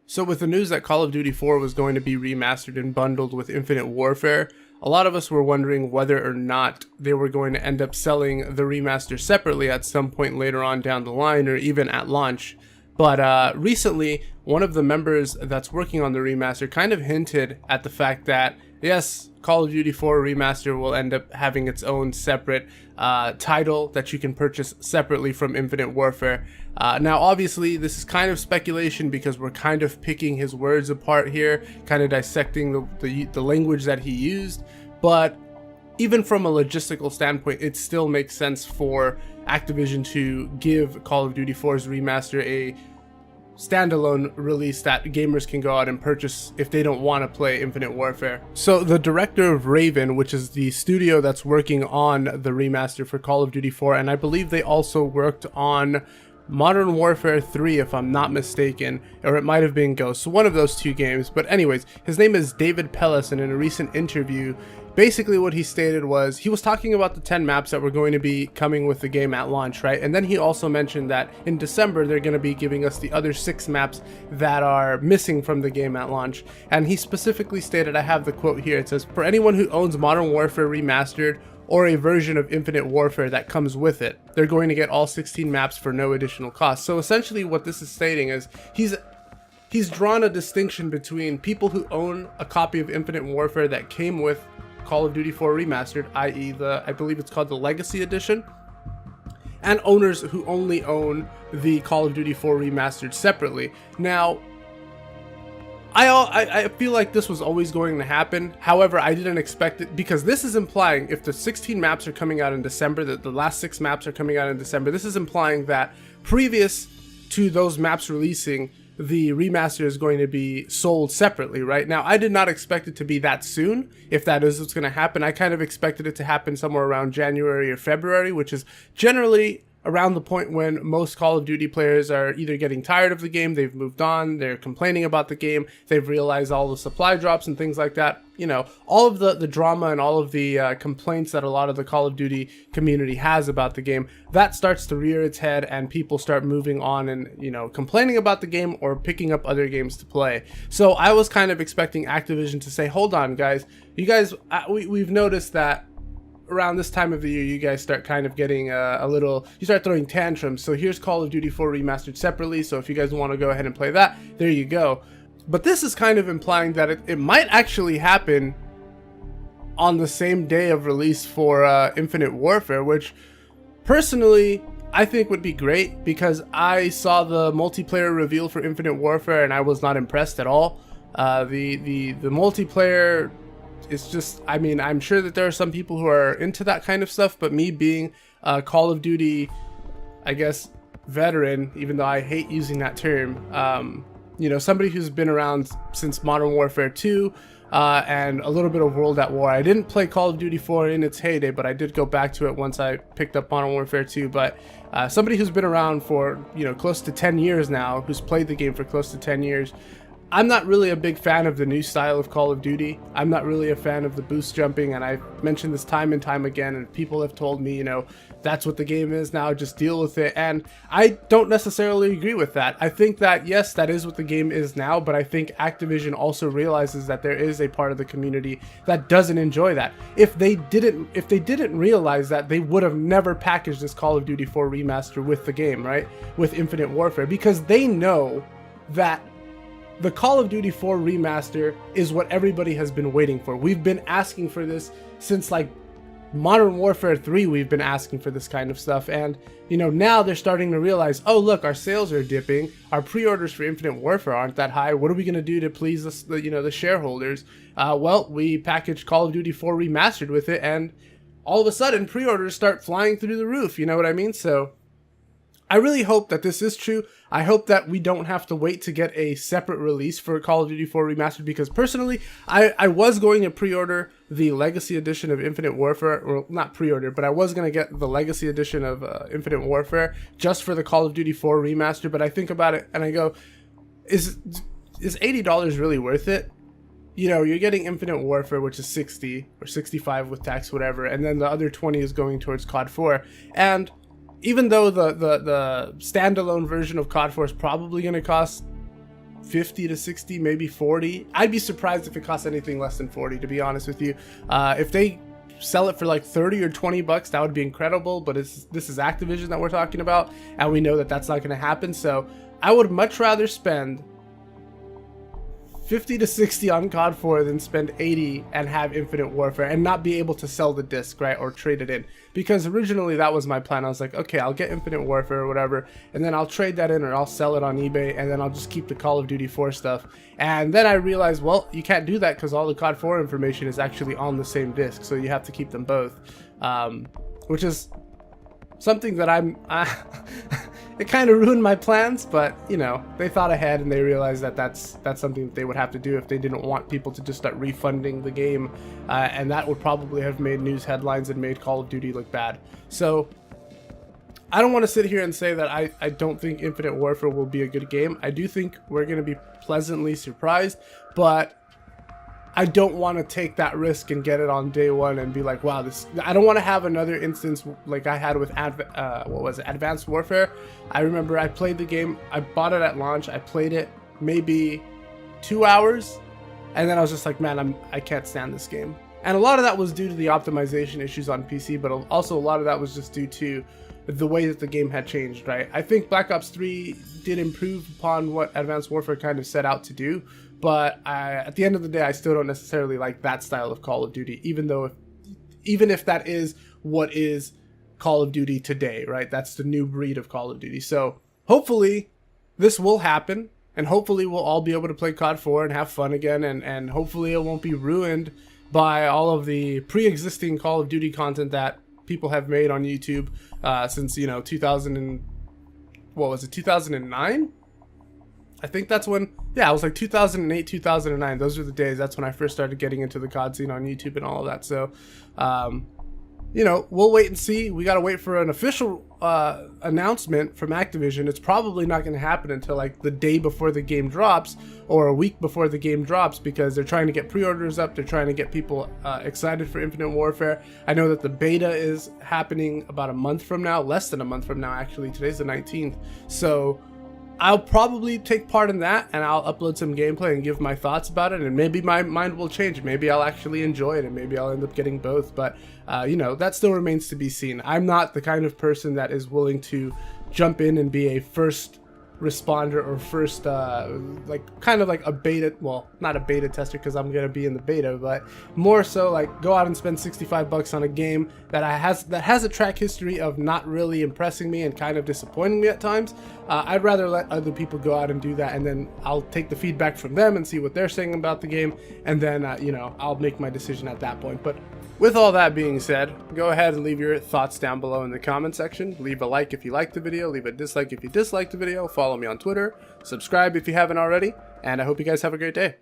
So with the news that Call of Duty 4 was going to be remastered and bundled with Infinite Warfare, a lot of us were wondering whether or not they were going to end up selling the remaster separately at some point later on down the line, or even at launch. But recently, one of the members that's working on the remaster kind of hinted at the fact that, yes, Call of Duty 4 Remaster will end up having its own separate title that you can purchase separately from Infinite Warfare. Now, obviously, this is kind of speculation because we're kind of picking his words apart here, kind of dissecting the language that he used. But even from a logistical standpoint, it still makes sense for Activision to give Call of Duty 4's Remaster a standalone release that gamers can go out and purchase if they don't want to play Infinite Warfare. So the director of Raven, which is the studio that's working on the remaster for Call of Duty 4, and I believe they also worked on Modern Warfare 3 if I'm not mistaken, or it might have been Ghost, so one of those two games. But anyways, his name is David Pellis, and in a recent interview, basically what he stated was, he was talking about the 10 maps that were going to be coming with the game at launch, right? And then he also mentioned that in December they're going to be giving us the other 6 maps that are missing from the game at launch. And he specifically stated, I have the quote here, it says, "For anyone who owns Modern Warfare Remastered or a version of Infinite Warfare that comes with it, they're going to get all 16 maps for no additional cost." So essentially what this is stating is he's drawn a distinction between people who own a copy of Infinite Warfare that came with Call of Duty 4 Remastered, i.e. I believe it's called the Legacy Edition, and owners who only own the Call of Duty 4 Remastered separately. Now, I feel like this was always going to happen. However, I didn't expect it, because this is implying, if the 16 maps are coming out in December, that the last 6 maps are coming out in December, this is implying that previous to those maps releasing, the remaster is going to be sold separately, right? Now, I did not expect it to be that soon, if that is what's going to happen. I kind of expected it to happen somewhere around January or February, which is generally around the point when most Call of Duty players are either getting tired of the game, they've moved on, they're complaining about the game, they've realized all the supply drops and things like that. You know, all of the drama and all of the complaints that a lot of the Call of Duty community has about the game, that starts to rear its head and people start moving on and, you know, complaining about the game or picking up other games to play. So I was kind of expecting Activision to say, hold on guys, you guys, we've noticed that around this time of the year, you guys start kind of getting you start throwing tantrums. So here's Call of Duty 4 Remastered separately. So if you guys want to go ahead and play that, there you go. But this is kind of implying that it might actually happen on the same day of release for Infinite Warfare, which personally I think would be great, because I saw the multiplayer reveal for Infinite Warfare and I was not impressed at all. The multiplayer, it's just, I mean, I'm sure that there are some people who are into that kind of stuff, but me being a Call of Duty, I guess, veteran, even though I hate using that term, you know, somebody who's been around since Modern Warfare 2 and a little bit of World at War. I didn't play Call of Duty 4 in its heyday, but I did go back to it once I picked up Modern Warfare 2. But somebody who's been around for, you know, close to 10 years now, who's played the game for close to 10 years, I'm not really a big fan of the new style of Call of Duty. I'm not really a fan of the boost jumping, and I've mentioned this time and time again, and people have told me, you know, that's what the game is now, just deal with it. And I don't necessarily agree with that. I think that, yes, that is what the game is now, but I think Activision also realizes that there is a part of the community that doesn't enjoy that. If they didn't realize that, they would have never packaged this Call of Duty 4 Remaster with the game, right? With Infinite Warfare, because they know that the Call of Duty 4 Remaster is what everybody has been waiting for. We've been asking for this since like Modern Warfare 3, we've been asking for this kind of stuff. And, you know, now they're starting to realize, oh look, our sales are dipping, our pre-orders for Infinite Warfare aren't that high, what are we going to do to please us, the shareholders? Well, we packaged Call of Duty 4 Remastered with it, and all of a sudden pre-orders start flying through the roof, you know what I mean? So I really hope that this is true. I hope that we don't have to wait to get a separate release for Call of Duty 4 Remastered, because personally, I was going to pre-order the Legacy Edition of Infinite Warfare, well, not pre-order, but I was going to get the Legacy Edition of Infinite Warfare just for the Call of Duty 4 Remastered, but I think about it and I go, is $80 really worth it? You know, you're getting Infinite Warfare, which is 60 or 65 with tax, whatever, and then the other 20 is going towards COD 4, and even though the standalone version of COD 4 is probably going to cost 50 to 60, maybe 40. I'd be surprised if it costs anything less than 40, to be honest with you. If they sell it for like 30 or 20 bucks, that would be incredible, but this is Activision that we're talking about, and we know that that's not going to happen. So I would much rather spend 50 to 60 on COD 4 than spend 80 and have Infinite Warfare and not be able to sell the disc, right, or trade it in. Because originally that was my plan. I was like, okay, I'll get Infinite Warfare or whatever, and then I'll trade that in or I'll sell it on eBay, and then I'll just keep the Call of Duty 4 stuff. And then I realized, well, you can't do that because all the COD 4 information is actually on the same disc, so you have to keep them both, which is something that it kind of ruined my plans, but you know, they thought ahead and they realized that that's something that they would have to do if they didn't want people to just start refunding the game, and that would probably have made news headlines and made Call of Duty look bad. So I don't want to sit here and say that I don't think Infinite Warfare will be a good game. I do think we're going to be pleasantly surprised, but I don't want to take that risk and get it on day one and be like, wow, this. I don't want to have another instance like I had with Advanced Warfare. I remember I played the game, I bought it at launch, I played it maybe 2 hours, and then I was just like, man, I can't stand this game. And a lot of that was due to the optimization issues on PC, but also a lot of that was just due to the way that the game had changed, right? I think Black Ops 3 did improve upon what Advanced Warfare kind of set out to do, but at the end of the day, I still don't necessarily like that style of Call of Duty, even if that is what is Call of Duty today, right? That's the new breed of Call of Duty. So hopefully this will happen, and hopefully we'll all be able to play COD 4 and have fun again, and hopefully it won't be ruined by all of the pre-existing Call of Duty content that people have made on YouTube since, you know, 2009? I think that's when, yeah, it was like 2008, 2009. Those were the days. That's when I first started getting into the COD scene on YouTube and all of that. So, you know, we'll wait and see. We got to wait for an official announcement from Activision. It's probably not going to happen until like the day before the game drops or a week before the game drops, because they're trying to get pre-orders up. They're trying to get people excited for Infinite Warfare. I know that the beta is happening about a month from now, less than a month from now, actually. Today's the 19th. So I'll probably take part in that, and I'll upload some gameplay and give my thoughts about it, and maybe my mind will change. Maybe I'll actually enjoy it, and maybe I'll end up getting both, but you know, that still remains to be seen. I'm not the kind of person that is willing to jump in and be a first responder or first like kind of like a beta, well, not a beta tester because I'm gonna be in the beta, but more so like go out and spend 65 bucks on a game that has a track history of not really impressing me and kind of disappointing me at times. I'd rather let other people go out and do that, and then I'll take the feedback from them and see what they're saying about the game, and then you know, I'll make my decision at that point. But with all that being said, go ahead and leave your thoughts down below in the comment section. Leave a like if you liked the video, leave a dislike if you disliked the video, follow me on Twitter, subscribe if you haven't already, and I hope you guys have a great day.